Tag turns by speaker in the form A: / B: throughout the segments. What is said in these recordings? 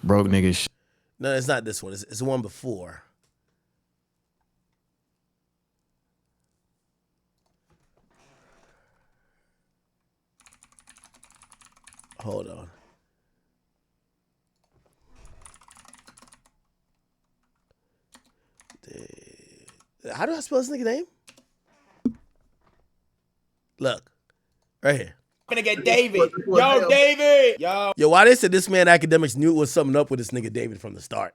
A: Broke niggas.
B: No, it's not this one. It's the one before. Hold on. How do I spell this nigga name? Look, right here.
C: I'm gonna get David. Yo, David.
B: Yo, why they said this man Akademiks knew it was something up with this nigga David from the start.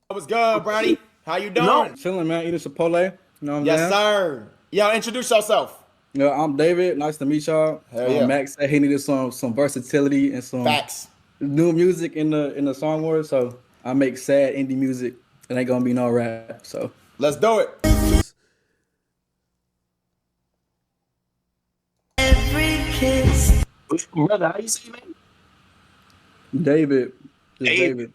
C: What's good, Brownie? How you doing?
D: No. Chilling, man. Eating Chipotle. You know what I'm
C: Yes,
D: saying?
C: sir. Yo, introduce yourself.
D: Yeah, I'm David. Nice to meet y'all.
C: Hell yeah.
D: Max said he needed some versatility and some
C: Facts.
D: new music in the song world. So I make sad indie music. It ain't gonna be no rap. So
C: Let's do it.
E: Brother, how you say your name?
D: David. Just
E: David.
D: David.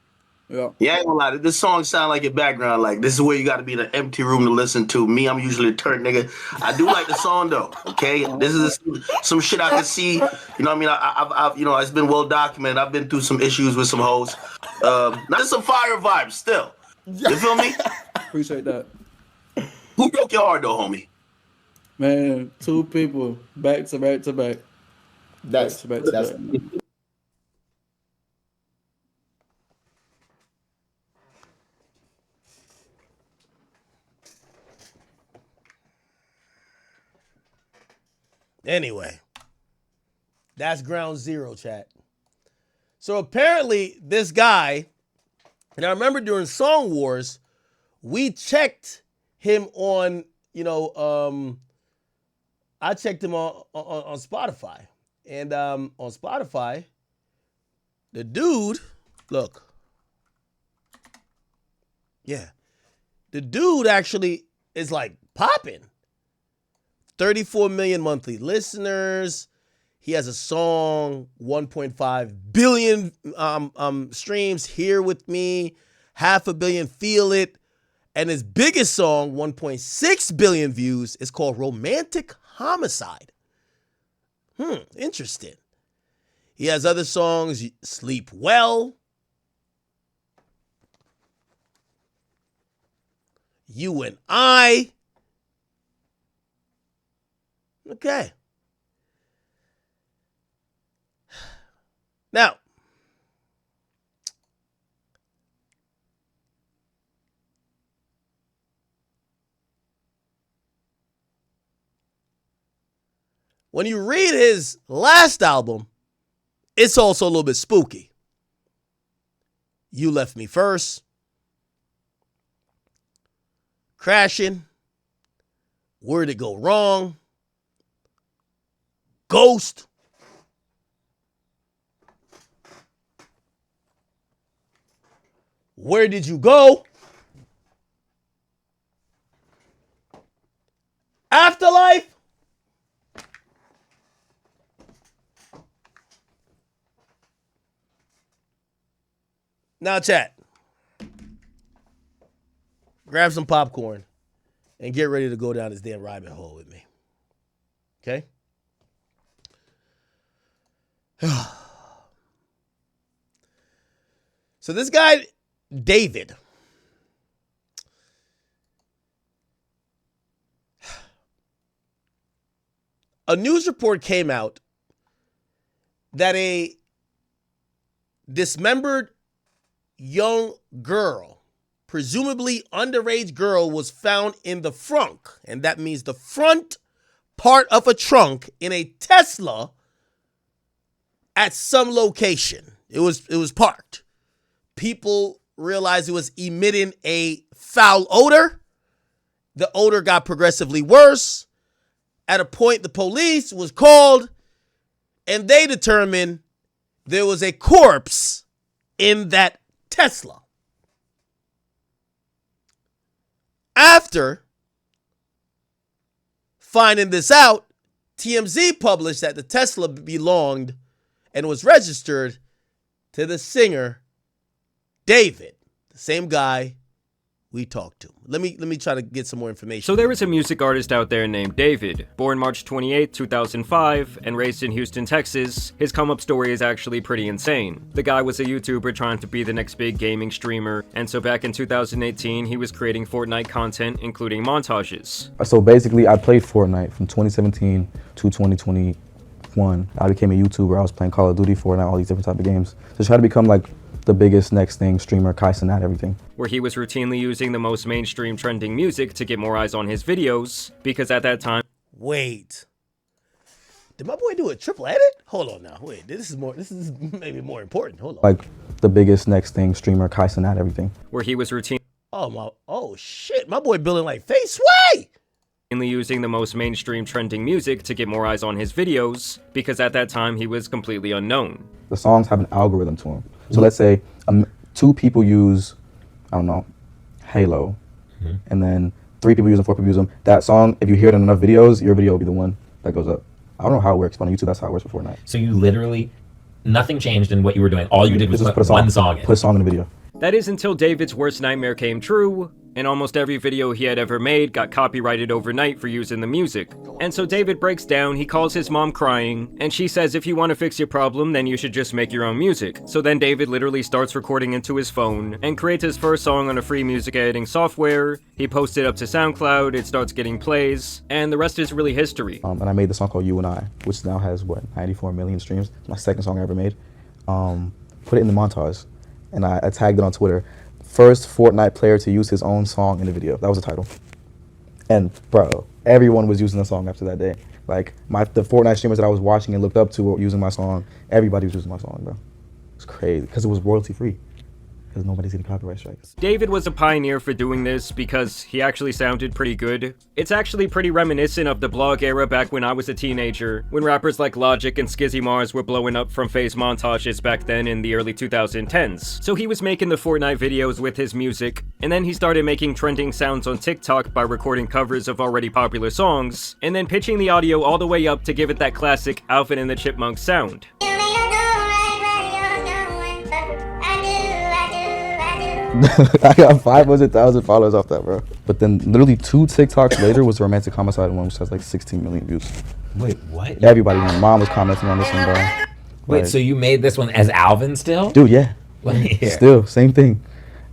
D: Yeah.
E: Yeah, I ain't gonna lie. This song sound like your background. Like, this is where you got to be in an empty room to listen to. Me, I'm usually a turd nigga. I do like the song though. Okay, this is some shit I can see. You know what I mean? I've you know, it's been well documented. I've been through some issues with some hoes. Not some fire vibes still. You feel me?
D: Appreciate that.
E: Who broke your heart though, homie?
D: Man, two people back to back to back.
C: That's
D: Back to back.
B: Anyway, that's ground zero, chat. So apparently this guy, and I remember during Song Wars, we checked him on, you know, I checked him on Spotify. And on Spotify, the dude, look. Yeah. The dude actually is like popping. 34 million monthly listeners. He has a song, 1.5 billion streams, Here With Me, 500 million, Feel It. And his biggest song, 1.6 billion views, is called Romantic Homicide. Interesting. He has other songs, Sleep Well, You and I. Okay. Now, when you read his last album, it's also a little bit spooky. You Left Me First, Crashing, Where'd It Go Wrong, Ghost, Where Did You Go, Afterlife, now chat, grab some popcorn and get ready to go down this damn rabbit hole with me. Okay? So this guy, David, a news report came out that a dismembered young girl, presumably underage girl, was found in the frunk, and that means the front part of a trunk in a Tesla at some location. It was parked. People realized it was emitting a foul odor. The odor got progressively worse. At a point, the police was called, and they determined there was a corpse in that Tesla. After finding this out, TMZ published that the Tesla belonged and was registered to the singer David, the same guy we talked to. Let me try to get some more information.
A: So there is a music artist out there named David. Born March 28, 2005, and raised in Houston, Texas, his come-up story is actually pretty insane. The guy was a YouTuber trying to be the next big gaming streamer, and so back in 2018, he was creating Fortnite content, including montages.
F: So basically, I played Fortnite from 2017 to 2021. I became a YouTuber. I was playing Call of Duty, Fortnite, all these different type of games. So try to become like the biggest next thing, streamer, Kaisen at everything.
A: Where he was routinely using the most mainstream trending music to get more eyes on his videos, because at that time...
B: Wait. Did my boy do a triple edit? Hold on now. Wait, this is maybe more important. Hold on.
F: Like the biggest next thing, streamer, Kaisen at everything.
A: Where he was routinely...
B: Oh shit, my boy building like Face Way!
A: using the most mainstream trending music to get more eyes on his videos, because at that time he was completely unknown.
F: The songs have an algorithm to them. So let's say 2 people use, I don't know, Halo, and then 3 people use them, 4 people use them. That song, if you hear it in enough videos, your video will be the one that goes up. I don't know how it works, but on YouTube, that's how it works for Fortnite.
G: So you literally, nothing changed in what you were doing. All you did was put one song in.
F: Put a song in the video.
A: That is until David's worst nightmare came true, and almost every video he had ever made got copyrighted overnight for using the music. And so David breaks down, he calls his mom crying, and she says if you want to fix your problem, then you should just make your own music. So then David literally starts recording into his phone, and creates his first song on a free music editing software. He posts it up to SoundCloud, it starts getting plays, and the rest is really history.
F: And I made the song called You and I, which now has, 94 million streams. It's my second song I ever made. Put it in the montage, and I tagged it on Twitter. First Fortnite player to use his own song in the video. That was the title. And bro, everyone was using the song after that day. Like the Fortnite streamers that I was watching and looked up to were using my song. Everybody was using my song, bro. It's crazy because it was royalty free. Because nobody's getting copyright strikes.
A: David was a pioneer for doing this because he actually sounded pretty good. It's actually pretty reminiscent of the blog era back when I was a teenager, when rappers like Logic and Skizzy Mars were blowing up from phase montages back then in the early 2010s. So he was making the Fortnite videos with his music, and then he started making trending sounds on TikTok by recording covers of already popular songs, and then pitching the audio all the way up to give it that classic Alvin and the Chipmunks sound.
F: I got 500,000 followers off that, bro. But then literally 2 TikToks later was the Romantic Homicide one, which has like 16 million views.
G: Wait, what?
F: Everybody, my mom was commenting on this one, bro.
G: Wait,
F: Like,
G: so you made this one as Alvin still?
F: dude, yeah.
G: Yeah.
F: Still, same thing.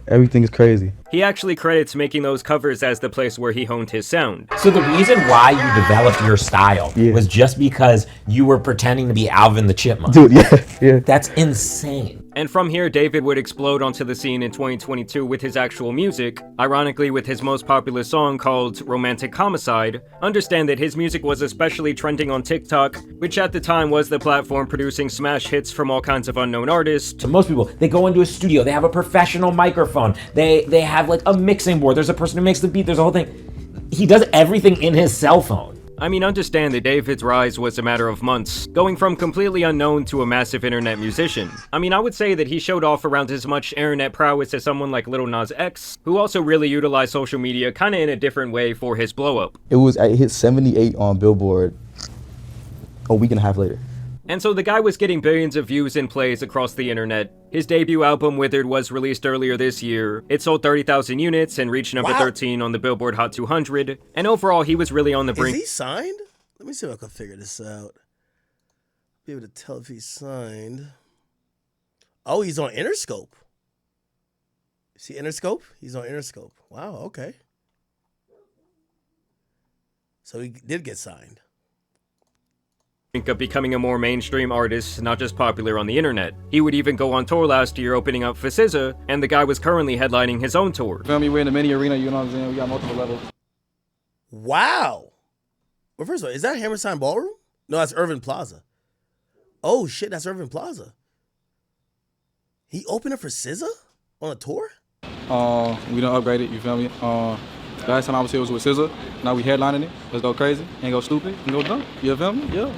F: Everything is crazy.
A: He actually credits making those covers as the place where he honed his sound.
G: So the reason why you developed your style was just because you were pretending to be Alvin the Chipmunk.
F: Dude, yeah.
G: That's insane.
A: And from here, David would explode onto the scene in 2022 with his actual music, ironically with his most popular song called Romantic Homicide. Understand that his music was especially trending on TikTok, which at the time was the platform producing smash hits from all kinds of unknown artists.
G: So most people, they go into a studio, they have a professional microphone, they have like a mixing board, there's a person who makes the beat, there's a whole thing. He does everything in his cell phone.
A: I mean, understand that David's rise was a matter of months, going from completely unknown to a massive internet musician. I mean, I would say that he showed off around as much internet prowess as someone like Lil Nas X, who also really utilized social media kinda in a different way for his blow-up.
F: It hit 78 on Billboard a week and a half later.
A: And so the guy was getting billions of views and plays across the internet. His debut album, Withered, was released earlier this year. It sold 30,000 units and reached number 13 on the Billboard Hot 200. And overall, he was really on the brink.
B: Is he signed? Let me see if I can figure this out. Be able to tell if he's signed. Oh, he's on Interscope. See Interscope? He's on Interscope. Wow, okay. So he did get signed.
A: Of becoming a more mainstream artist, not just popular on the internet. He would even go on tour last year opening up for SZA, and the guy was currently headlining his own tour.
D: Feel me? We're in the mini arena, you know what I'm saying? We got multiple levels.
B: Wow. Well, first of all, is that Hammerstein Ballroom? No, that's Irving Plaza. Oh shit, that's Irving Plaza. He opened up for SZA on a tour?
D: We done upgraded, you feel me? Last time I was here was with SZA. Now we headlining it. Let's go crazy, ain't go stupid, and go dumb. You feel me? Yeah.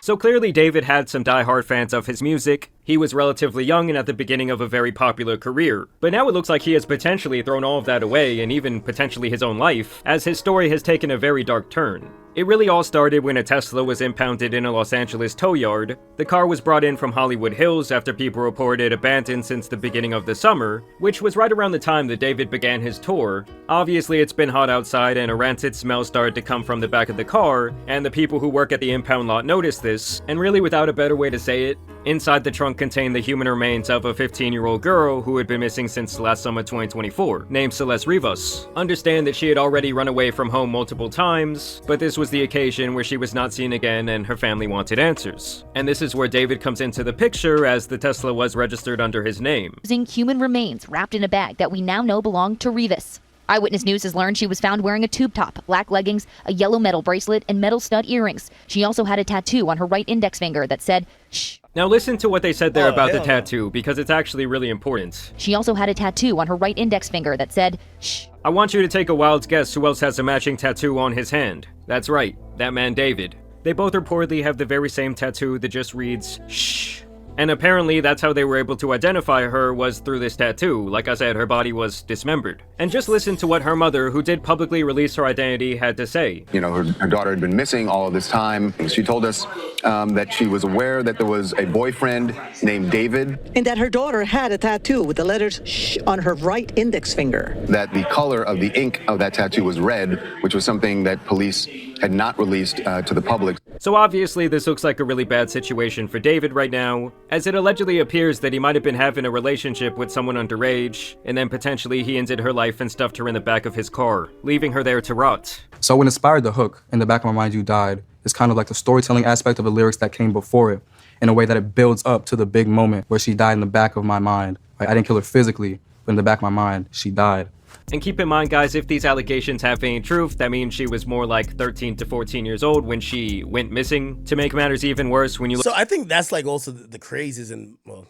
A: So clearly David had some die-hard fans of his music. He was relatively young and at the beginning of a very popular career, but now it looks like he has potentially thrown all of that away and even potentially his own life, as his story has taken a very dark turn. It really all started when a Tesla was impounded in a Los Angeles tow yard. The car was brought in from Hollywood Hills after people reported abandoned since the beginning of the summer, which was right around the time that David began his tour. Obviously, it's been hot outside and a rancid smell started to come from the back of the car, and the people who work at the impound lot noticed this, and really without a better way to say it, inside the trunk contained the human remains of a 15-year-old girl who had been missing since last summer 2024, named Celeste Rivas. Understand that she had already run away from home multiple times, but this was the occasion where she was not seen again and her family wanted answers. And this is where David comes into the picture, as the Tesla was registered under his name.
H: Using human remains wrapped in a bag that we now know belonged to Rivas. Eyewitness News has learned she was found wearing a tube top, black leggings, a yellow metal bracelet, and metal stud earrings. She also had a tattoo on her right index finger that said, "Shh."
A: Now listen to what they said there about the tattoo, because it's actually really important.
H: She also had a tattoo on her right index finger that said, "Shh."
A: I want you to take a wild guess who else has a matching tattoo on his hand. That's right, that man David. They both reportedly have the very same tattoo that just reads, "Shh." And apparently that's how they were able to identify her, was through this tattoo. Like I said, her body was dismembered. And just listen to what her mother, who did publicly release her identity, had to say.
I: You know, her daughter had been missing all of this time. She told us that she was aware that there was a boyfriend named David.
J: And that her daughter had a tattoo with the letters "shh" on her right index finger.
I: That the color of the ink of that tattoo was red, which was something that police had not released to the public.
A: So obviously this looks like a really bad situation for David right now, as it allegedly appears that he might have been having a relationship with someone underage, and then potentially he ended her life and stuffed her in the back of his car, leaving her there to rot.
D: So what inspired the hook, "In the Back of My Mind You Died," is kind of like the storytelling aspect of the lyrics that came before it, in a way that it builds up to the big moment where she died in the back of my mind. Like, I didn't kill her physically, but in the back of my mind, she died.
A: And keep in mind, guys, if these allegations have any truth, that means she was more like 13 to 14 years old when she went missing. To make matters even worse, when you look—
B: So I think that's like also the craziest, and well,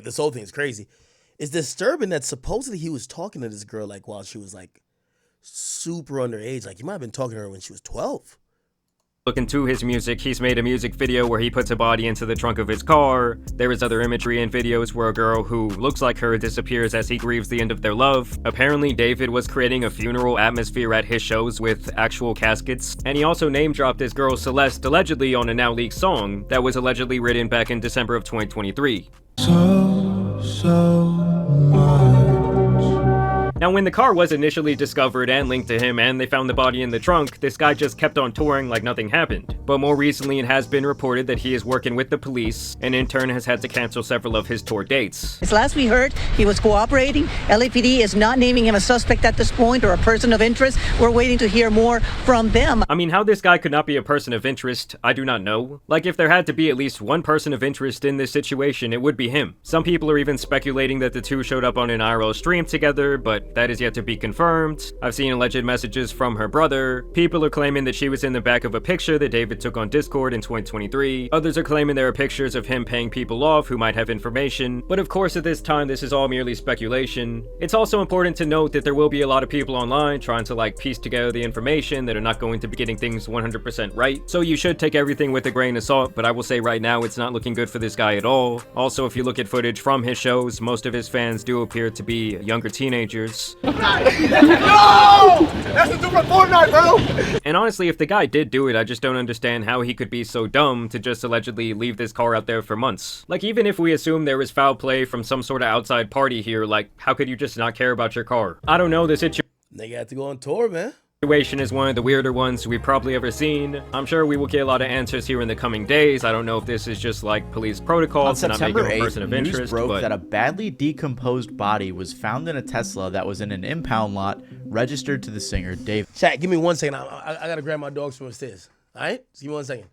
B: this whole thing is crazy. It's disturbing that supposedly he was talking to this girl like while she was like super underage. Like he might have been talking to her when she was 12.
A: Look into his music, he's made a music video where he puts a body into the trunk of his car. There is other imagery and videos where a girl who looks like her disappears as he grieves the end of their love. Apparently, David was creating a funeral atmosphere at his shows with actual caskets, and he also name-dropped his girl Celeste allegedly on a now-leaked song that was allegedly written back in December of 2023. Now, when the car was initially discovered and linked to him and they found the body in the trunk, this guy just kept on touring like nothing happened. But more recently, it has been reported that he is working with the police and in turn has had to cancel several of his tour dates.
J: As last we heard, he was cooperating. LAPD is not naming him a suspect at this point or a person of interest. We're waiting to hear more from them.
A: I mean, how this guy could not be a person of interest, I do not know. Like, if there had to be at least one person of interest in this situation, it would be him. Some people are even speculating that the two showed up on an IRL stream together, but that is yet to be confirmed. I've seen alleged messages from her brother. People are claiming that she was in the back of a picture that David took on Discord in 2023. Others are claiming there are pictures of him paying people off who might have information. But of course, at this time, this is all merely speculation. It's also important to note that there will be a lot of people online trying to like piece together the information that are not going to be getting things 100% right. So you should take everything with a grain of salt, but I will say right now, it's not looking good for this guy at all. Also, if you look at footage from his shows, most of his fans do appear to be younger teenagers.
C: No! That's the super Fortnite, bro!
A: And honestly, if the guy did do it, I just don't understand how he could be so dumb to just allegedly leave this car out there for months. Like, even if we assume there was foul play from some sort of outside party here, like, how could you just not care about your car? I don't know, the
B: Nigga had to go on tour, man.
A: Situation is one of the weirder ones we've probably ever seen. I'm sure we will get a lot of answers here in the coming days. I don't know if this is just like police protocol to not make him a person of interest,
K: news broke
A: but
K: that a badly decomposed body was found in a Tesla that was in an impound lot registered to the singer David.
B: Chat, give me 1 second. I gotta grab my dogs from upstairs. All right, just give me 1 second.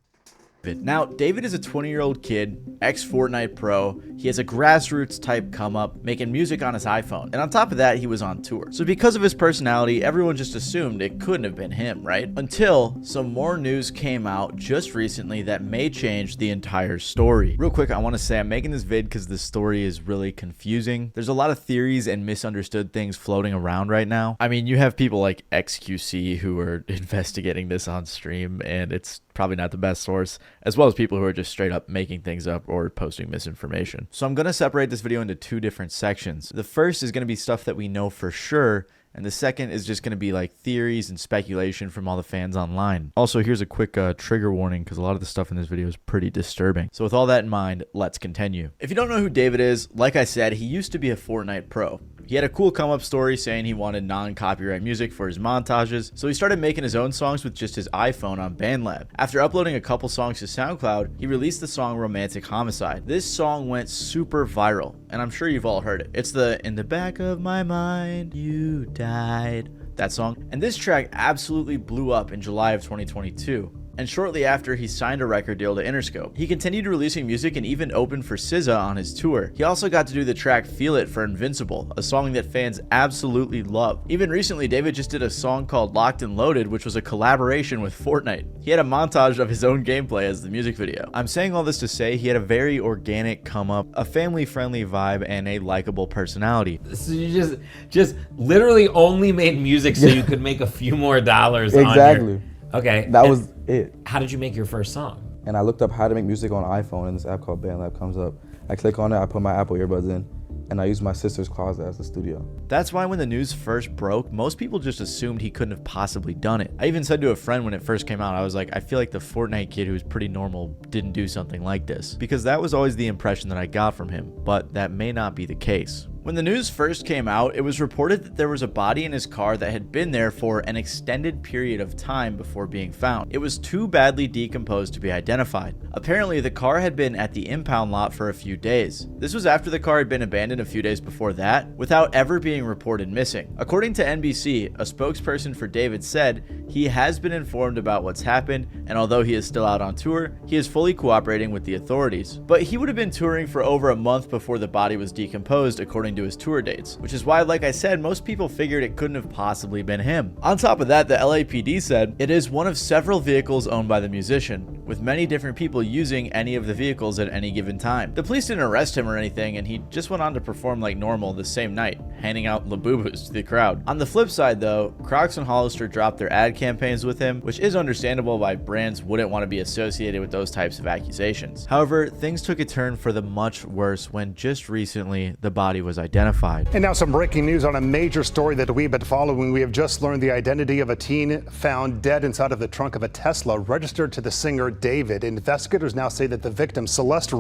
K: Now, David is a 20-year-old kid, ex-Fortnite pro. He has a grassroots type come up, making music on his iPhone. And on top of that, he was on tour. So because of his personality, everyone just assumed it couldn't have been him, right? Until some more news came out just recently that may change the entire story. Real quick, I want to say I'm making this vid because the story is really confusing. There's a lot of theories and misunderstood things floating around right now. I mean, you have people like XQC who are investigating this on stream, and it's probably not the best source, as well as people who are just straight up making things up or posting misinformation. So I'm going to separate this video into two different sections. The first is going to be stuff that we know for sure, and the second is just going to be like theories and speculation from all the fans online. Also, here's a quick trigger warning because a lot of the stuff in this video is pretty disturbing. So with all that in mind, let's continue. If you don't know who David is, like I said, he used to be a Fortnite pro. He had a cool come-up story saying he wanted non-copyright music for his montages, so he started making his own songs with just his iPhone on BandLab. After uploading a couple songs to SoundCloud, he released the song Romantic Homicide. This song went super viral, and I'm sure you've all heard it. It's the "In the Back of My Mind, You Died," that song. And this track absolutely blew up in July of 2022. And shortly after, he signed a record deal to Interscope. He continued releasing music and even opened for SZA on his tour. He also got to do the track Feel It for Invincible, a song that fans absolutely love. Even recently, David just did a song called Locked and Loaded, which was a collaboration with Fortnite. He had a montage of his own gameplay as the music video. I'm saying all this to say he had a very organic come up, a family-friendly vibe, and a likable personality.
G: So you just literally only made music so you could make a few more dollars
F: Exactly.
G: on your... Okay.
F: That was it.
G: How did you make your first song?
F: And I looked up how to make music on iPhone, and this app called BandLab comes up. I click on it, I put my Apple earbuds in, and I use my sister's closet as the studio.
K: That's why when the news first broke, most people just assumed he couldn't have possibly done it. I even said to a friend when it first came out, I was like, I feel like the Fortnite kid who was pretty normal didn't do something like this. Because that was always the impression that I got from him, but that may not be the case. When the news first came out, it was reported that there was a body in his car that had been there for an extended period of time before being found. It was too badly decomposed to be identified. Apparently, the car had been at the impound lot for a few days. This was after the car had been abandoned a few days before that, without ever being reported missing. According to NBC, a spokesperson for David said he has been informed about what's happened, and although he is still out on tour, he is fully cooperating with the authorities. But he would have been touring for over a month before the body was decomposed, according to his tour dates, which is why, like I said, most people figured it couldn't have possibly been him. On top of that, the LAPD said it is one of several vehicles owned by the musician, with many different people using any of the vehicles at any given time. The police didn't arrest him or anything, and he just went on to perform like normal the same night, handing out Labubus to the crowd. On the flip side though, Crocs and Hollister dropped their ad campaigns with him, which is understandable why brands wouldn't want to be associated with those types of accusations. However, things took a turn for the much worse when just recently the body was identified.
L: And now some breaking news on a major story that we've been following. We have just learned the identity of a teen found dead inside of the trunk of a Tesla registered to the singer David. Investigators now say that the victim, Celeste,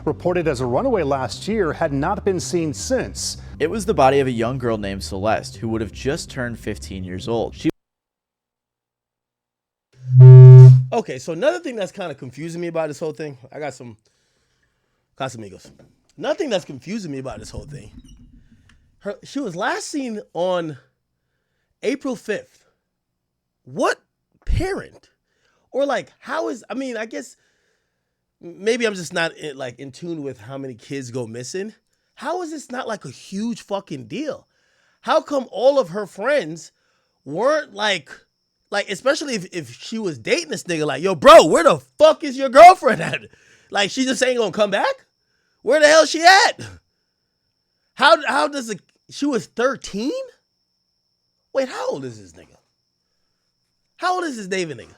L: reported as a runaway last year, had not been seen since.
K: It was the body of a young girl named Celeste, who would have just turned 15 years old.
B: Okay, so another thing that's kind of confusing me about this whole thing, I got some Casamigos. Nothing that's confusing me about this whole thing. She was last seen on April 5th. What parent? Or like, how is, I mean, I guess maybe I'm just not in tune with how many kids go missing. How is this not like a huge fucking deal? How come all of her friends weren't like especially if she was dating this nigga, like, yo, bro, where the fuck is your girlfriend at? Like, she just ain't gonna come back? Where the hell she at? How does she was 13? Wait, how old is this nigga? How old is this David nigga?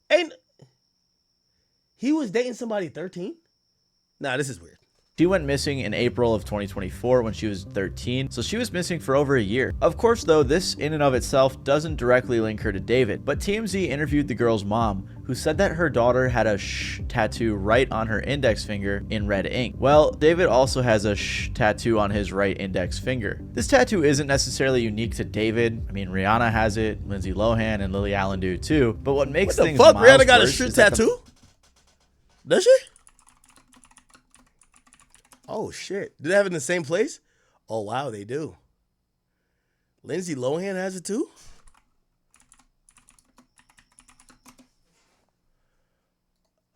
B: And he was dating somebody 13? Nah, this is weird.
K: She went missing in April of 2024 when she was 13, so she was missing for over a year. Of course, though, this in and of itself doesn't directly link her to David, but TMZ interviewed the girl's mom, who said that her daughter had a "sh" tattoo right on her index finger in red ink. Well, David also has a "sh" tattoo on his right index finger. This tattoo isn't necessarily unique to David. I mean, Rihanna has it, Lindsay Lohan and Lily Allen do too, but what makes things
B: What the fuck? Rihanna got a
K: worse
B: "sh"
K: is that
B: tattoo? Does she? Oh shit. Do they have it in the same place? Oh wow, they do. Lindsay Lohan has it too?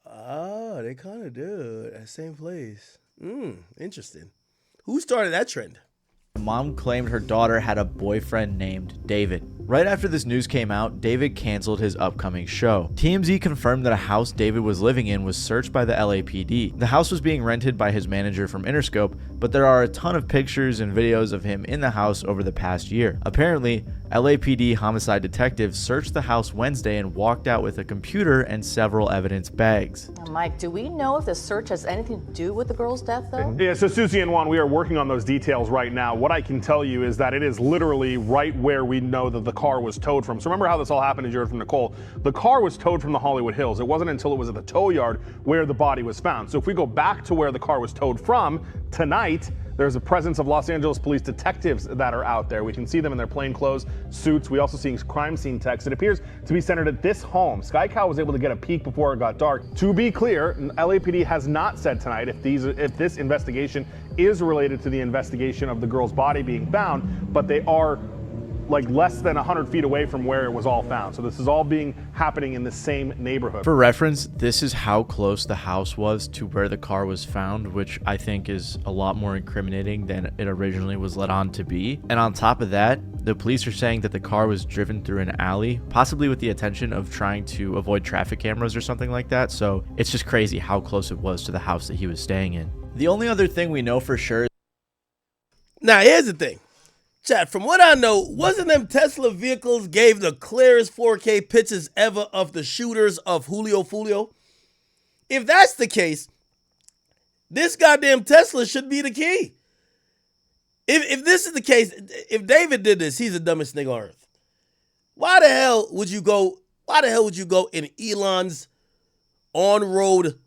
B: Oh, they kind of do. At the same place. Interesting. Who started that trend?
K: Mom claimed her daughter had a boyfriend named David. Right after this news came out, David canceled his upcoming show. TMZ confirmed that a house David was living in was searched by the LAPD. The house was being rented by his manager from Interscope, but there are a ton of pictures and videos of him in the house over the past year. Apparently, LAPD homicide detectives searched the house Wednesday and walked out with a computer and several evidence bags.
M: Mike, do we know if the search has anything to do with the girl's death, though?
N: Yeah, so Susie and Juan, we are working on those details right now. What I can tell you is that it is literally right where we know that the car was towed from. So remember how this all happened, as you heard from Nicole. The car was towed from the Hollywood Hills. It wasn't until it was at the tow yard where the body was found. So if we go back to where the car was towed from, tonight, there's a presence of Los Angeles police detectives that are out there. We can see them in their plainclothes suits. We also see crime scene techs. It appears to be centered at this home. Sky Cow was able to get a peek before it got dark. To be clear, LAPD has not said tonight if this investigation is related to the investigation of the girl's body being found, but they are like less than 100 feet away from where it was all found. So this is all happening in the same neighborhood.
K: For reference, this is how close the house was to where the car was found, which I think is a lot more incriminating than it originally was led on to be. And on top of that, the police are saying that the car was driven through an alley, possibly with the intention of trying to avoid traffic cameras or something like that. So it's just crazy how close it was to the house that he was staying in. The only other thing we know for sure.
B: Now, here's the thing. Chat, from what I know, wasn't them Tesla vehicles gave the clearest 4K pictures ever of the shooters of Julio Fulio? If that's the case, this goddamn Tesla should be the key. If this is the case, if David did this, he's the dumbest nigga on earth. Why the hell would you go in Elon's on-road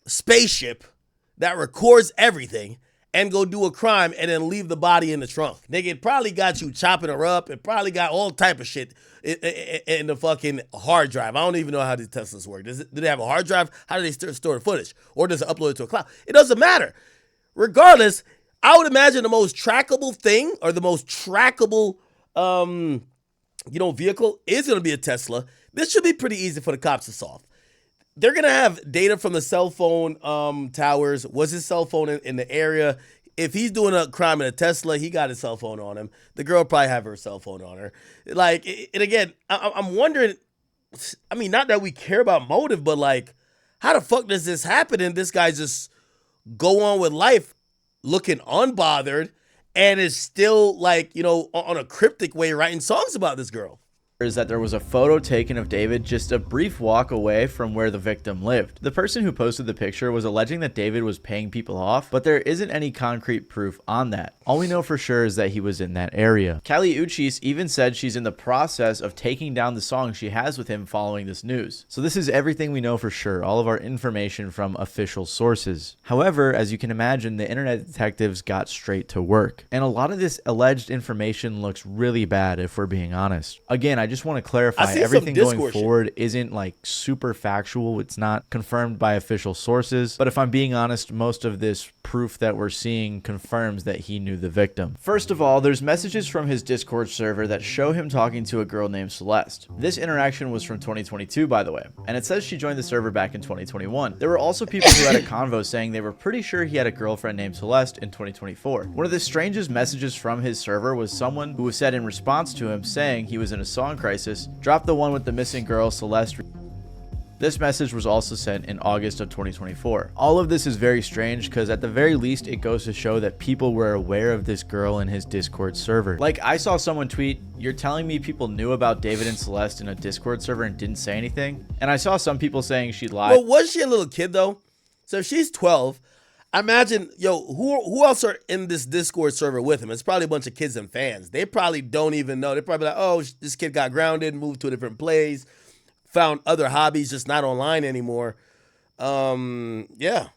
B: spaceship that records everything and go do a crime and then leave the body in the trunk? Nigga, it probably got you chopping her up. It probably got all type of shit in the fucking hard drive. I don't even know how these Teslas work. Do they have a hard drive? How do they store the footage? Or does it upload it to a cloud? It doesn't matter. Regardless, I would imagine the most trackable thing or the most trackable vehicle is going to be a Tesla. This should be pretty easy for the cops to solve. They're going to have data from the cell phone towers. Was his cell phone in the area? If he's doing a crime in a Tesla, he got his cell phone on him. The girl probably have her cell phone on her. Like, and again, I'm wondering, I mean, not that we care about motive, but like, how the fuck does this happen and this guy just go on with life looking unbothered and is still like, on a cryptic way writing songs about this girl?
K: Is that there was a photo taken of David just a brief walk away from where the victim lived. The person who posted the picture was alleging that David was paying people off, but there isn't any concrete proof on that. All we know for sure is that he was in that area. Kali Uchis even said she's in the process of taking down the song she has with him following this news. So this is everything we know for sure, all of our information from official sources. However, as you can imagine, the internet detectives got straight to work. And a lot of this alleged information looks really bad if we're being honest. Again, I just want to clarify, everything going forward isn't like super factual. It's not confirmed by official sources. But if I'm being honest, most of this proof that we're seeing confirms that he knew the victim. First of all, there's messages from his Discord server that show him talking to a girl named Celeste. This interaction was from 2022, by the way, and it says she joined the server back in 2021. There were also people who had a convo saying they were pretty sure he had a girlfriend named Celeste in 2024. One of the strangest messages from his server was someone who said in response to him saying he was in a song crisis, drop the one with the missing girl, Celeste. This message was also sent in August of 2024. All of this is very strange because at the very least it goes to show that people were aware of this girl in his Discord server. Like, I saw someone tweet, "You're telling me people knew about David and Celeste in a Discord server and didn't say anything?" And I saw some people saying she lied.
B: Well, was she a little kid though? So if she's 12, I imagine, who else are in this Discord server with him? It's probably a bunch of kids and fans. They probably don't even know. They're probably like, oh, this kid got grounded, moved to a different place, found other hobbies, just not online anymore. Yeah.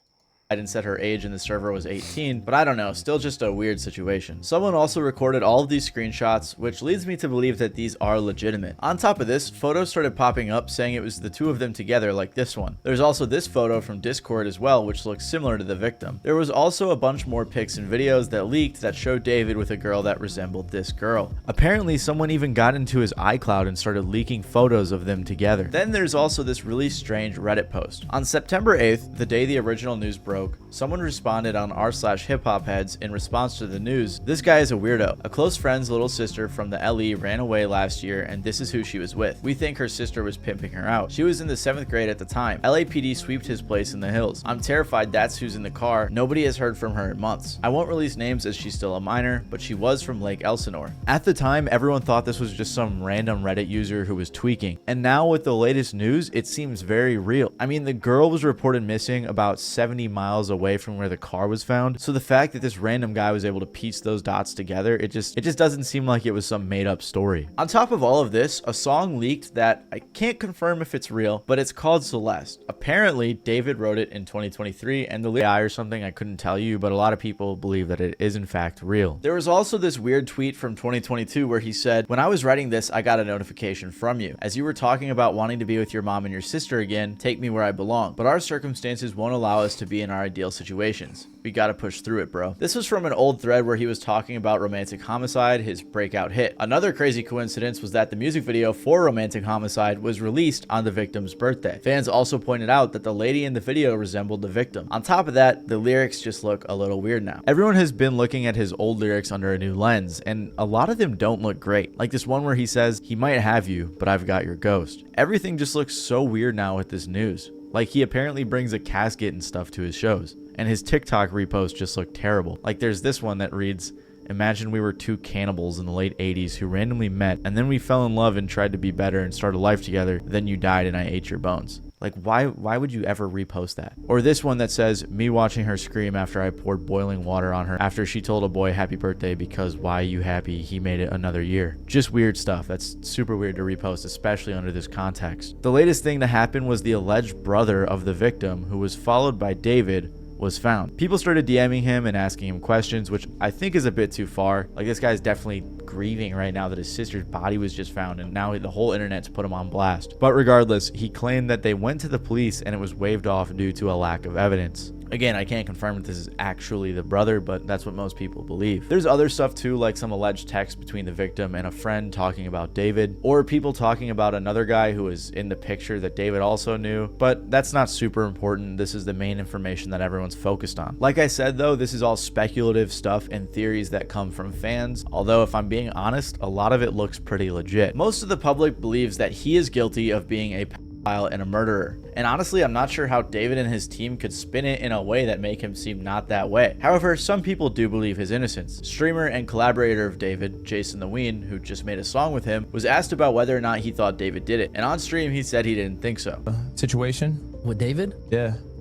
K: I didn't set her age in the server was 18, but I don't know, still just a weird situation. Someone also recorded all of these screenshots, which leads me to believe that these are legitimate. On top of this, photos started popping up saying it was the two of them together, like this one. There's also this photo from Discord as well, which looks similar to the victim. There was also a bunch more pics and videos that leaked that showed David with a girl that resembled this girl. Apparently, someone even got into his iCloud and started leaking photos of them together. Then there's also this really strange Reddit post. On September 8th, the day the original news broke, joke, someone responded on r/hiphopheads in response to the news, "This guy is a weirdo. A close friend's little sister from the LE ran away last year and this is who she was with. We think her sister was pimping her out. She was in the 7th grade at the time. LAPD sweeped his place in the hills. I'm terrified that's who's in the car. Nobody has heard from her in months. I won't release names as she's still a minor, but she was from Lake Elsinore." At the time, everyone thought this was just some random Reddit user who was tweaking. And now with the latest news, it seems very real. I mean, the girl was reported missing about 70 miles away from where the car was found. So the fact that this random guy was able to piece those dots together, it just doesn't seem like it was some made up story. On top of all of this, a song leaked that I can't confirm if it's real, but it's called Celeste. Apparently, David wrote it in 2023 and the AI or something, I couldn't tell you, but a lot of people believe that it is in fact real. There was also this weird tweet from 2022 where he said, "When I was writing this, I got a notification from you. As you were talking about wanting to be with your mom and your sister again, take me where I belong. But our circumstances won't allow us to be in our ideal situations. We gotta push through it, bro." This was from an old thread where he was talking about Romantic Homicide, his breakout hit. Another crazy coincidence was that the music video for Romantic Homicide was released on the victim's birthday. Fans also pointed out that the lady in the video resembled the victim. On top of that, the lyrics just look a little weird now. Everyone has been looking at his old lyrics under a new lens, and a lot of them don't look great. Like this one where he says, "He might have you, but I've got your ghost." Everything just looks so weird now with this news. Like he apparently brings a casket and stuff to his shows. And his TikTok reposts just look terrible. Like there's this one that reads, "Imagine we were two cannibals in the late 80s who randomly met and then we fell in love and tried to be better and start a life together. Then you died and I ate your bones." Like why would you ever repost that? Or this one that says, "Me watching her scream after I poured boiling water on her after she told a boy happy birthday because why you happy, he made it another year." Just weird stuff. That's super weird to repost, especially under this context. The latest thing to happen was the alleged brother of the victim, who was followed by David, was found. People started DMing him and asking him questions, which I think is a bit too far. Like this guy's definitely grieving right now that his sister's body was just found and now the whole internet's put him on blast. But regardless, he claimed that they went to the police and it was waved off due to a lack of evidence. Again, I can't confirm if this is actually the brother, but that's what most people believe. There's other stuff too, like some alleged text between the victim and a friend talking about David, or people talking about another guy who was in the picture that David also knew, but that's not super important. This is the main information that everyone's focused on. Like I said though, this is all speculative stuff and theories that come from fans, although if I'm being honest, a lot of it looks pretty legit. Most of the public believes that he is guilty of being a pedophile and a murderer. And honestly, I'm not sure how David and his team could spin it in a way that make him seem not that way. However, some people do believe his innocence. Streamer and collaborator of David, Jason the Ween, who just made a song with him, was asked about whether or not he thought David did it. And on stream, he said he didn't think so.
O: Situation? With David?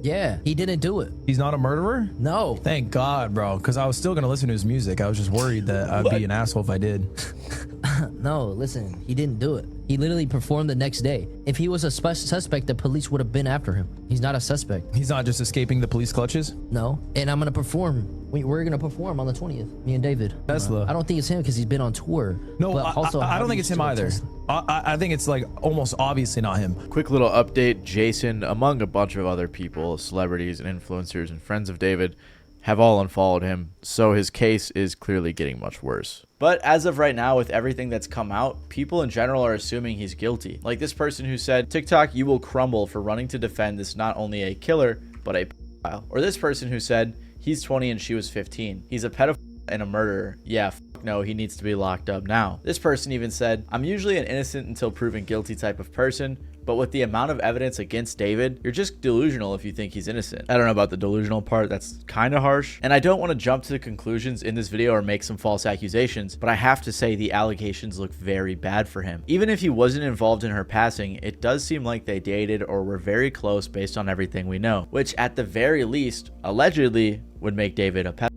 O: Yeah, he didn't do it. He's not a murderer? No. Thank God, bro, because I was still going to listen to his music. I was just worried that I'd be an asshole if I did. No, listen, he didn't do it. He literally performed the next day. If he was a suspect, the police would have been after him. He's not a suspect. He's not just escaping the police clutches? No. And I'm going to perform. We're going to perform on the 20th, me and David. Tesla. I don't think it's him because he's been on tour. No, but also, I don't think it's him either. I think it's like almost obviously not him.
K: Quick little update. Jason, among a bunch of other people, celebrities and influencers and friends of David, have all unfollowed him, so his case is clearly getting much worse. But as of right now, with everything that's come out, people in general are assuming he's guilty. Like this person who said, "TikTok, you will crumble for running to defend this not only a killer, but a pedophile." Or this person who said, "He's 20 and she was 15. He's a pedophile and a murderer. Yeah, no, he needs to be locked up now." This person even said, "I'm usually an innocent until proven guilty type of person, but with the amount of evidence against David, you're just delusional if you think he's innocent." I don't know about the delusional part, that's kind of harsh. And I don't want to jump to the conclusions in this video or make some false accusations, but I have to say the allegations look very bad for him. Even if he wasn't involved in her passing, it does seem like they dated or were very close based on everything we know, which at the very least, allegedly, would make David a pedophile.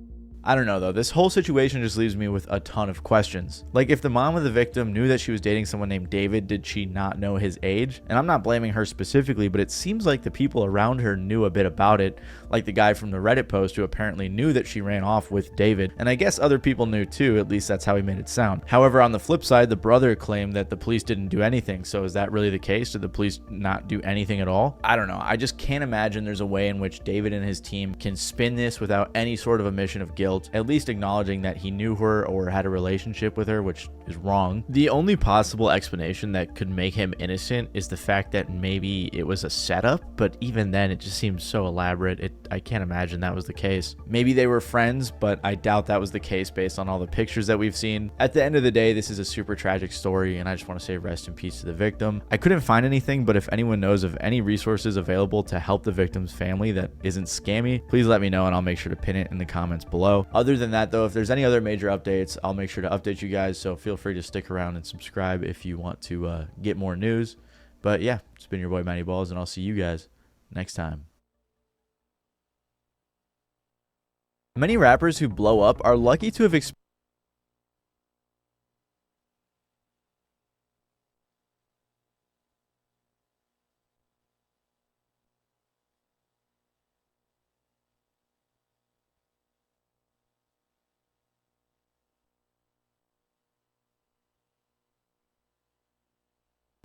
K: I don't know though, this whole situation just leaves me with a ton of questions. Like if the mom of the victim knew that she was dating someone named David, did she not know his age? And I'm not blaming her specifically, but it seems like the people around her knew a bit about it, like the guy from the Reddit post who apparently knew that she ran off with David, and I guess other people knew too, at least that's how he made it sound. However, on the flip side, the brother claimed that the police didn't do anything, so is that really the case? Did the police not do anything at all? I don't know, I just can't imagine there's a way in which David and his team can spin this without any sort of admission of guilt guilt, at least acknowledging that he knew her or had a relationship with her, which is wrong. The only possible explanation that could make him innocent is the fact that maybe it was a setup, but even then it just seems so elaborate. I can't imagine that was the case. Maybe they were friends, but I doubt that was the case based on all the pictures that we've seen. At the end of the day, this is a super tragic story, and I just want to say rest in peace to the victim. I couldn't find anything, but if anyone knows of any resources available to help the victim's family that isn't scammy, please let me know and I'll make sure to pin it in the comments below. Other than that though, if there's any other major updates, I'll make sure to update you guys, so feel free to stick around and subscribe if you want to get more news. But yeah, it's been your boy Matty Balls, and I'll see you guys next time. Many rappers who blow up are lucky to have experienced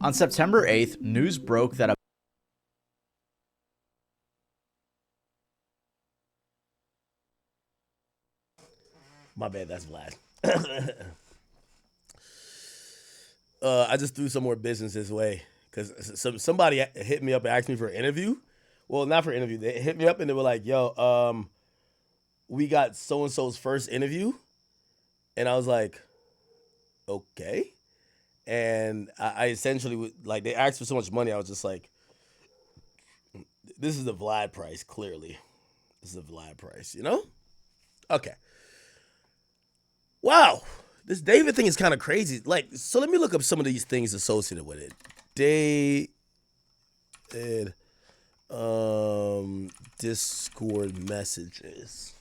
K: On September 8th, news broke that a
B: My bad, that's Vlad. I just threw some more business this way because somebody hit me up and asked me for an interview. Well, not for an interview. They hit me up and they were like, yo, we got so-and-so's first interview. And I was like, okay. And I essentially, like, they asked for so much money. I was just like, this is the Vlad price, clearly. This is the Vlad price, you know? Okay. Wow. This David thing is kind of crazy. Like, so let me look up some of these things associated with it. David, Discord messages.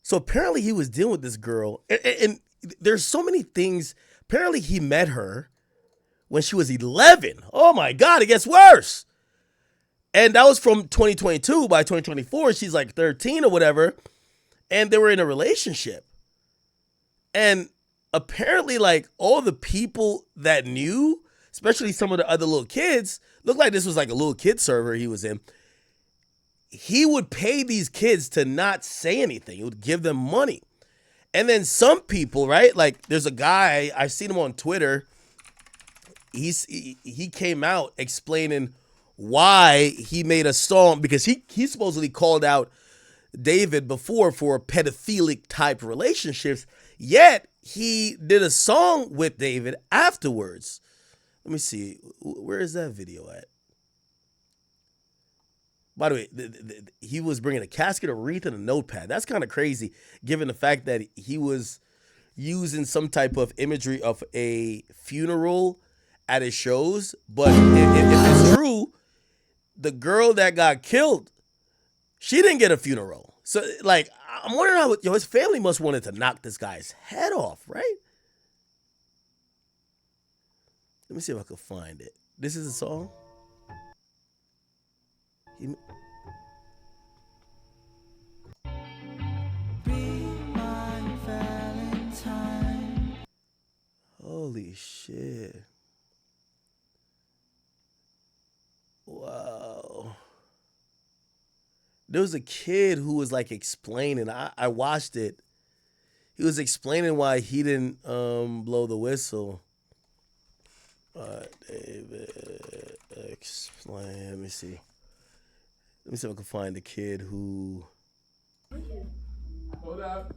B: So apparently he was dealing with this girl, and there's so many things. Apparently he met her when she was 11. Oh my God, it gets worse. And that was from 2022. By 2024, she's like 13 or whatever. And they were in a relationship. And apparently, like, all the people that knew, especially some of the other little kids, looked like this was like a little kid server he was in. He would pay these kids to not say anything. He would give them money. And then some people, right? Like, there's a guy, I've seen him on Twitter. He came out explaining why he made a song, because he supposedly called out David before for pedophilic type relationships, yet he did a song with David afterwards. Let me see. Where is that video at? By the way, he was bringing a casket, a wreath, and a notepad. That's kind of crazy, given the fact that he was using some type of imagery of a funeral at his shows. But if it's true, the girl that got killed, she didn't get a funeral. So, like, I'm wondering how his family must wanted to knock this guy's head off, right? Let me see if I can find it. This is a song. Holy shit. Wow. There was a kid who was like explaining. I watched it. He was explaining why he didn't blow the whistle. David, explain. Let me see. Let me see if I can find the kid who.
C: Hold up.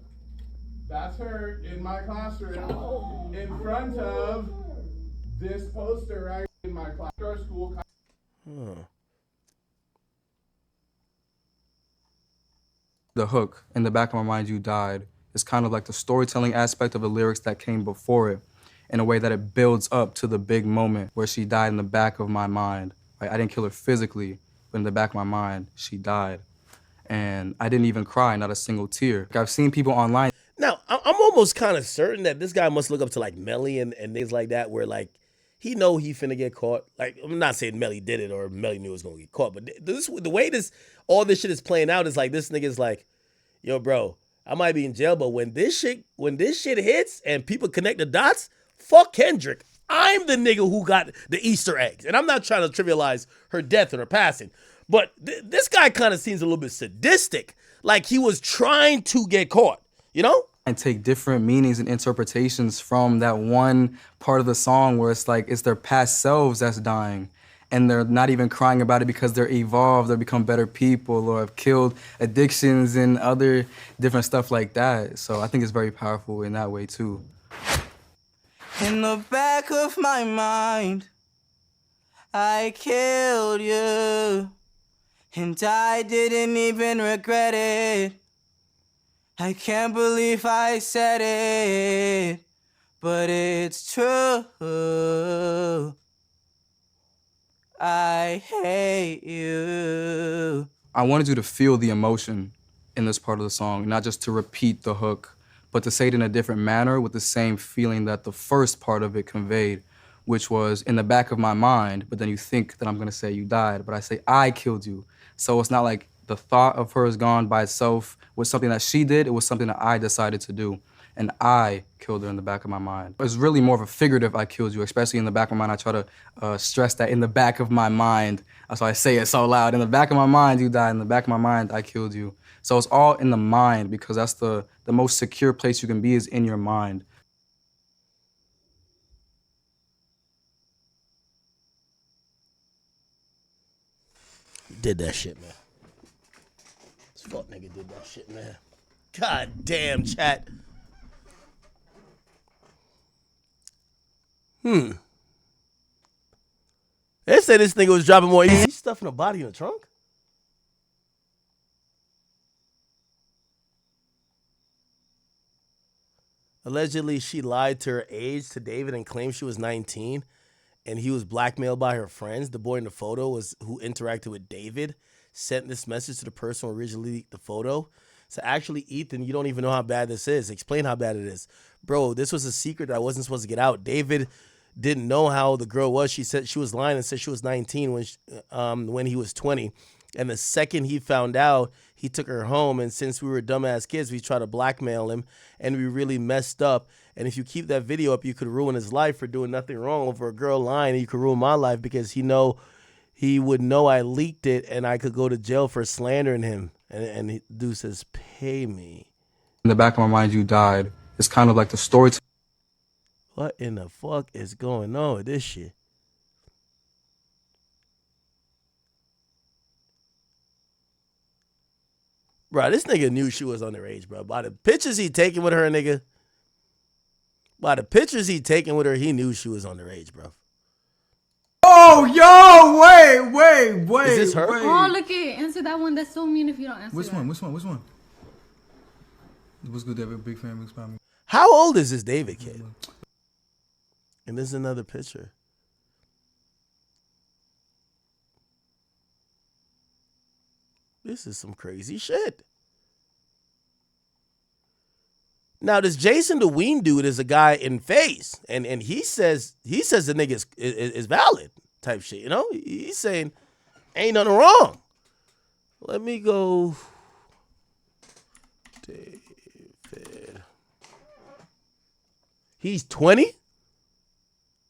C: That's her in my classroom in front of this poster right in my class. Our school.
B: Huh.
D: The hook, in the back of my mind, you died, is kind of like the storytelling aspect of the lyrics that came before it, in a way that it builds up to the big moment where she died in the back of my mind. Like, I didn't kill her physically, but in the back of my mind, she died. And I didn't even cry, not a single tear. Like, I've seen people online.
B: Now, I'm almost kind of certain that this guy must look up to like Melly and things like that, where like he know he finna get caught. Like, I'm not saying Melly did it or Melly knew it was gonna get caught, but the way all this shit is playing out is like this nigga's like, yo, bro, I might be in jail, but when this shit hits and people connect the dots, fuck Kendrick. I'm the nigga who got the Easter eggs. And I'm not trying to trivialize her death and her passing, But this guy kind of seems a little bit sadistic. Like he was trying to get caught, you know?
D: And take different meanings and interpretations from that one part of the song where it's like it's their past selves that's dying. And they're not even crying about it because they're evolved or become better people or have killed addictions and other different stuff like that. So I think it's very powerful in that way too.
P: In the back of my mind, I killed you, and I didn't even regret it. I can't believe I said it, but it's true. I hate you.
D: I wanted you to feel the emotion in this part of the song, not just to repeat the hook, but to say it in a different manner with the same feeling that the first part of it conveyed, which was in the back of my mind, but then you think that I'm gonna say you died, but I say I killed you. So it's not like the thought of her is gone by itself was something that she did, it was something that I decided to do. And I killed her in the back of my mind. It's really more of a figurative I killed you, especially in the back of my mind. I try to stress that in the back of my mind. That's why I say it so loud. In the back of my mind, you died. In the back of my mind, I killed you. So it's all in the mind because that's the most secure place you can be is in your mind.
B: Did that shit, man. This fuck nigga did that shit, man. God damn, chat. They said this nigga was dropping more. Is he stuffing a body in the trunk? Allegedly, she lied to her age to David and claimed she was 19, and he was blackmailed by her friends. The boy in the photo was who interacted with David, sent this message to the person who originally leaked the photo. So actually, Ethan, you don't even know how bad this is. Explain how bad it is. Bro, this was a secret that wasn't supposed to get out. David didn't know how the girl was. She said she was lying and said she was 19 when he was 20. And the second he found out, he took her home. And since we were dumbass kids, we tried to blackmail him, and we really messed up. And if you keep that video up, you could ruin his life for doing nothing wrong. Over a girl lying, you could ruin my life because he would know I leaked it, and I could go to jail for slandering him. And dude says, pay me.
D: In the back of my mind, you died. It's kind of like the story.
B: What in the fuck is going on with this shit? Bro, this nigga knew she was underage, bro. By the pictures he taking with her, nigga. By the pictures he taking with her, he knew she was underage, bro.
Q: Oh, yo, wait.
B: Is this her?
Q: Wait.
R: Oh, look it. Answer that one. That's so mean if you don't answer
Q: Which
R: that.
Q: one? What's good, David? Big fan, big spam.
B: How old is this David kid? And this is another picture. This is some crazy shit. Now, this Jason the Ween dude is a guy in face, and he says the nigga is valid type shit. You know, he's saying ain't nothing wrong. Let me go. David. He's 20.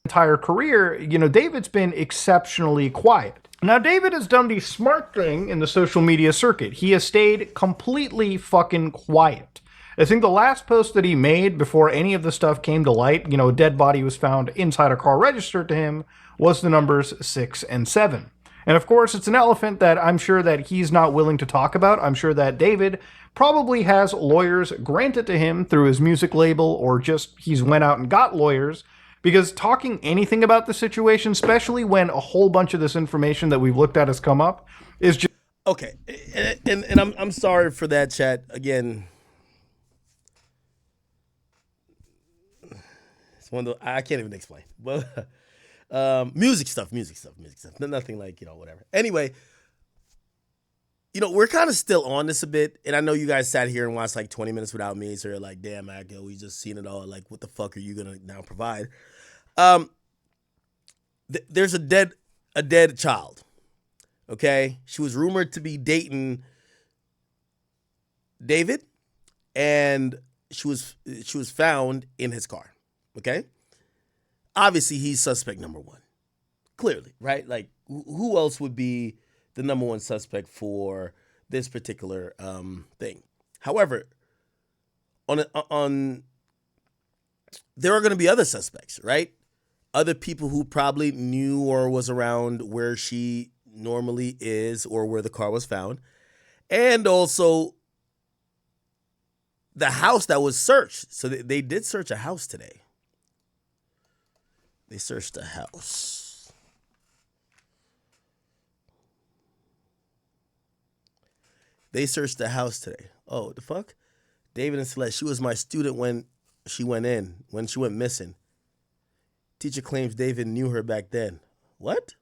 S: Entire career, you know, David's been exceptionally quiet. Now, David has done the smart thing in the social media circuit. He has stayed completely fucking quiet. I think the last post that he made before any of the stuff came to light, you know, a dead body was found inside a car registered to him, was the numbers 6 and 7. And of course, it's an elephant that I'm sure that he's not willing to talk about. I'm sure that David probably has lawyers granted to him through his music label, or just he's went out and got lawyers, because talking anything about the situation, especially when a whole bunch of this information that we've looked at has come up, is just...
B: Okay, and I'm sorry for that, chat. Again, it's one of the, I can't even explain. But music stuff. Nothing like, you know, whatever. Anyway, you know, we're kind of still on this a bit, and I know you guys sat here and watched like 20 minutes without me, so you're like, damn, Aggo, we just seen it all. Like, what the fuck are you gonna now provide? There's a dead child. Okay, she was rumored to be dating David, and she was found in his car. Okay, obviously he's suspect number one, clearly, right? Like, who else would be the number one suspect for this particular thing. However, on there are going to be other suspects, right? Other people who probably knew or was around where she normally is or where the car was found. And also the house that was searched. So they did search a house today. They searched a house. They searched the house today. Oh, the fuck? David and Celeste, she was my student when she went missing. Teacher claims David knew her back then. What?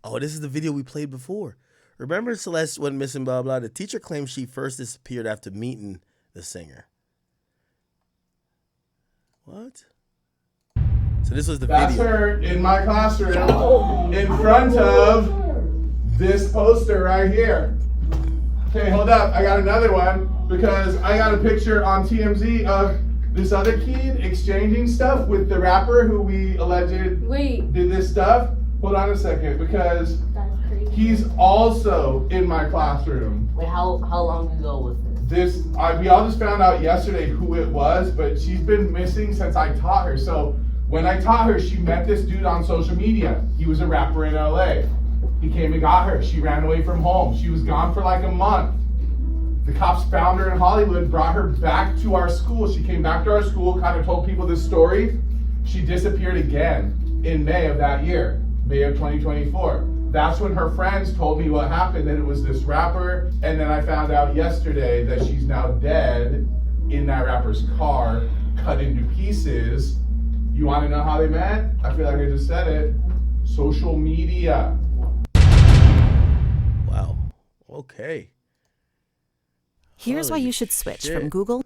B: Oh, this is the video we played before. Remember Celeste went missing, blah, blah. The teacher claims she first disappeared after meeting the singer. What? So this was the
C: That's
B: video.
C: her in my classroom in front of this poster right here. Okay, hold up. I got another one because I got a picture on TMZ of this other kid exchanging stuff with the rapper who we alleged did this stuff. Hold on a second, because he's also in my classroom.
T: Wait, how long ago was this?
C: We all just found out yesterday who it was, but she's been missing since I taught her. So when I taught her, she met this dude on social media. He was a rapper in LA. He came and got her. She ran away from home. She was gone for like a month. The cops found her in Hollywood, brought her back to our school. She came back to our school, kind of told people this story. She disappeared again in May of that year, May of 2024. That's when her friends told me what happened, that it was this rapper. And then I found out yesterday that she's now dead in that rapper's car, cut into pieces. You want to know how they met? I feel like I just said it. Social media.
B: Wow. Okay.
U: Here's why you should switch from Google.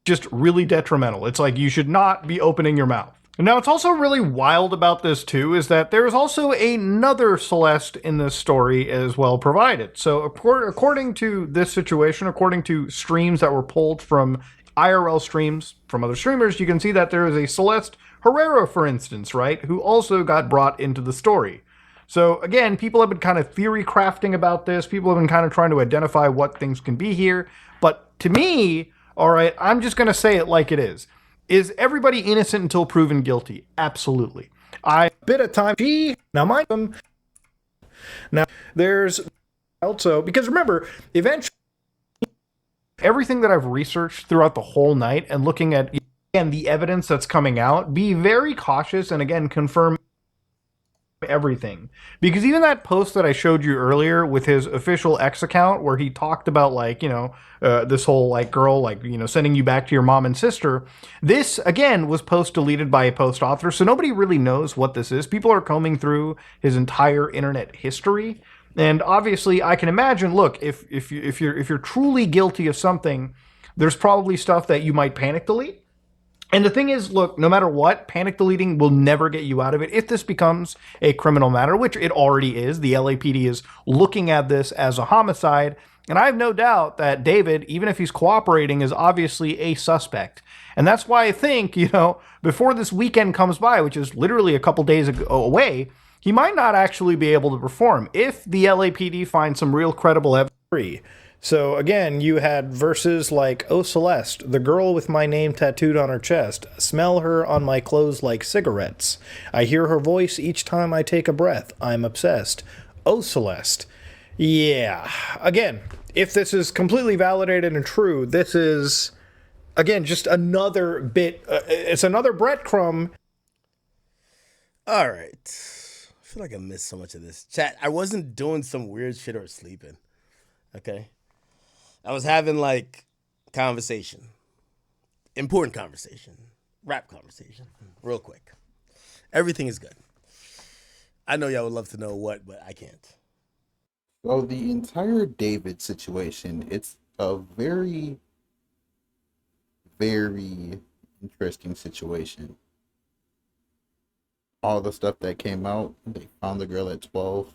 S: Just really detrimental. It's like you should not be opening your mouth. Now, it's also really wild about this, too, is that there's also another Celeste in this story as well provided. So according to this situation, according to streams that were pulled from IRL streams from other streamers, you can see that there is a Celeste Herrera, for instance, right, who also got brought into the story. So again, people have been kind of theory crafting about this. People have been kind of trying to identify what things can be here. But to me, all right, I'm just going to say it like it is. Is everybody innocent until proven guilty? Absolutely. I bit of time. Now mind them. Now there's also, because remember, eventually everything that I've researched throughout the whole night and looking at again the evidence that's coming out, be very cautious and again confirm everything, because even that post that I showed you earlier with his official X account where he talked about like, you know, this whole like girl, like, you know, sending you back to your mom and sister, this again was post deleted by a post author, so nobody really knows what this is. People are combing through his entire internet history, and obviously I can imagine, look, if you're truly guilty of something, there's probably stuff that you might panic delete. And the thing is, look, no matter what, panic deleting will never get you out of it. If this becomes a criminal matter, which it already is, the LAPD is looking at this as a homicide. And I have no doubt that David, even if he's cooperating, is obviously a suspect. And that's why I think, you know, before this weekend comes by, which is literally a couple days away, he might not actually be able to perform if the LAPD finds some real credible evidence. So again, you had verses like, "Oh Celeste, the girl with my name tattooed on her chest, smell her on my clothes like cigarettes. I hear her voice each time I take a breath. I'm obsessed. Oh Celeste." Yeah, again, if this is completely validated and true, this is, again, just another bit, it's another breadcrumb.
B: All right. I feel like I missed so much of this. Chat, I wasn't doing some weird shit or sleeping. Okay? I was having like conversation, important conversation, rap conversation, real quick. Everything is good. I know y'all would love to know what, but I can't.
V: So the entire David situation, it's a very, very interesting situation. All the stuff that came out, they found the girl at 12,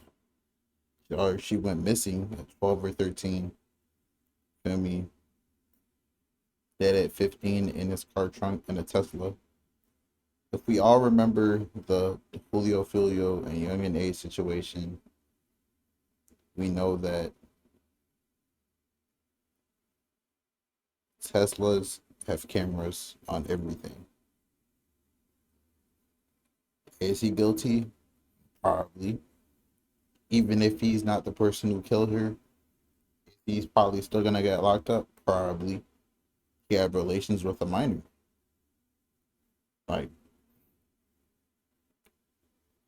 V: or she went missing at 12 or 13. Feel me? Dead at 15 in his car trunk in a Tesla. if we all remember the Julio Filio and Young and A situation, we know that Teslas have cameras on everything. Is he guilty? Probably. Even if he's not the person who killed her, he's probably still gonna get locked up. Probably. He had relations with a minor. Like,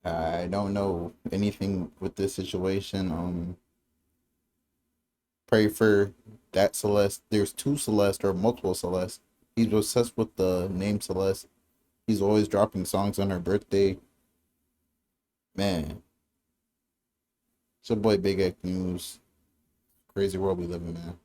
V: I don't know anything with this situation. Pray for that Celeste. There's two Celeste or multiple Celeste. He's obsessed with the name Celeste. He's always dropping songs on her birthday. Man. It's your boy Big X News. Crazy world we live in, man.